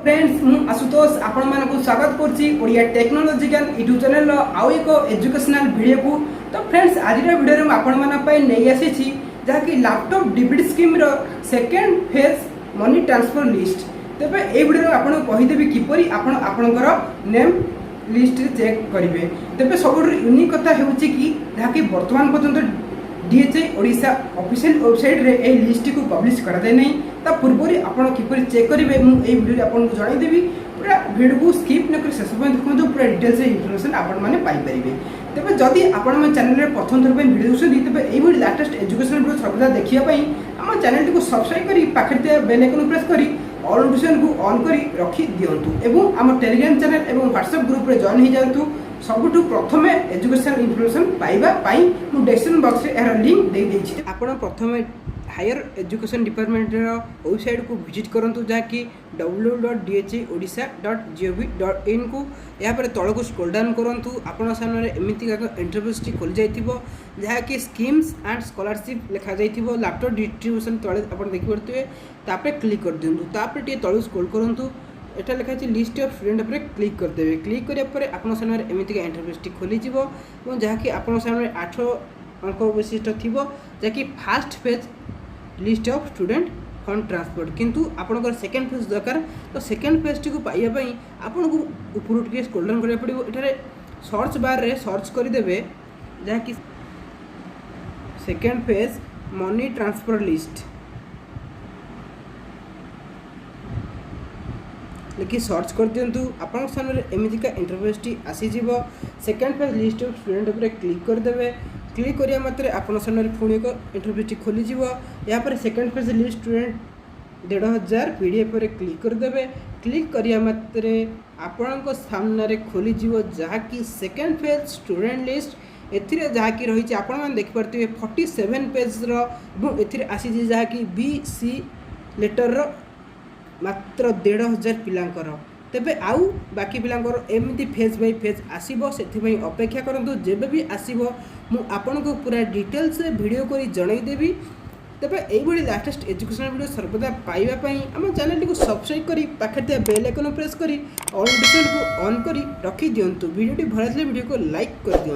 Friends मु आशुतोष आपण मानक स्वागत करछि ओडिया टेक्नोलॉजी ज्ञान यूट्यूब चैनल आउ एक एजुकेशनल वीडियो को। तो फ्रेंड्स आज वीडियो में आपण मानक पय नै आसी छी जहाँकि लैपटॉप डीबीडी स्कीम रो second phase money transfer list. तबे ए वीडियो में आपण कहिदेबी किपरि आपण आपनकर नेम लिस्ट रे चेक करिवे। तबे सबुठ यूनिक कथा हेउछि कि जहाँकि वर्तमान पर्यंत डीएचए ओडिशा ऑफिशियल वेबसाइट रे ए लिस्ट को पब्लिश करा दे नहीं। ता पूर्वरी आपण किपरि चेक करिवे मु ए वीडियो आपन को जणाई देबी। पूरा वीडियो को स्किप न कर शेष पर्यंत देखो पूरा डिटेल्स इन्फॉर्मेशन आपण माने पाई परिबे। तबे जदि आपण मन चैनल रे प्रथम थर पे वीडियो देखुछन तबे ए वीडियो लेटेस्ट एजुकेशनल वीडियो सर्वदा देखिया पई हम चैनल को सब्सक्राइब करी पाखर ते बेल आइकन प्रेस करी ऑल नोटिफिकेशन को ऑन करी रखी दियंतु एवं हम टेलीग्राम चैनल एवं व्हाट्सएप ग्रुप रे जॉइन हो जातु। सबुठु प्रथमे एजुकेशनल इन्फॉर्मेशन पाइबा पाई मु डिस्क्रिप्शन बॉक्स रे एहर लिंक दे देछि। आपण प्रथमे हायर एजुकेशन डिपार्टमेंट रो वेबसाइट को विजिट करंतु जाकि www.dheodisa.gov.in को या पर तळ को स्क्रॉल डाउन करंतु आपण सामने एमिति का इंटरफेस टी खोल जाइथिबो जाकि स्कीम्स एंड स्कॉलरशिप लिखा जाइथिबो। लैपटॉप डिस्ट्रीब्यूशन तळे आपण देखि परथिबे तापरे क्लिक कर दियंतु। तापरे टी तळ स्क्रॉल करंतु एटा लिखा अछि लिस्ट ऑफ स्टूडेंट पर क्लिक कर देबे। क्लिक करिया पर आपण सामने एमिति का इंटरफेस टी खोली जिवो और जाकि आपण सामने 8 अंक विशिष्ट थिबो जाकि first page list of student fund transfer किंतु आपनकर सेकंड पेज दरकार। तो सेकंड पेज टी को पाइया पई आपन को ऊपर टी स्क्रॉल डाउन करिया पड़िबो। एठारे सर्च बार रे सर्च करि देबे जाकि second page money transfer list लिखि सर्च कर दियंतु। आपन सामने एमिति का इंटरफेस टी आसी जिवो। Second page list of student पर क्लिक कर देबे। क्लिक करिया मात्रे आपन सामने पुणी एक इंटरफेस टी खोली जिवो। या पर second page list student 1500 PDF पर क्लिक कर देबे। क्लिक करिया मात्रे आपन को सामने रे खोली जिवो जहाँकि सेकंड पेज स्टूडेंट लिस्ट। एथिरे जहाँकि रही आपण मैंने देखिपे 47 पेज रो एथिरे आसी जहाँकि बीसी लेटर रो मात्र 1500 पिलांकर। तेबे आउ बाकी पिलांकर एमिति फेज बाय फेज आसीबो सेथिबई अपेक्षा करंतु। जेबे भी आसीबो मु आपन को पूरा डिटेल्स रे वीडियो करी जणाई देबी। तेबे एई बडी लेटेस्ट एजुकेशनल वीडियो सर्वदा पाइबा पई हम चैनल को सब्सक्राइब करी पाखे ते बेल आइकन प्रेस करी ऑल नोटिफिकेशन को ऑन करी रखी दियंतु। वीडियो टी भल वीडियो को लाइक कर दियंतु।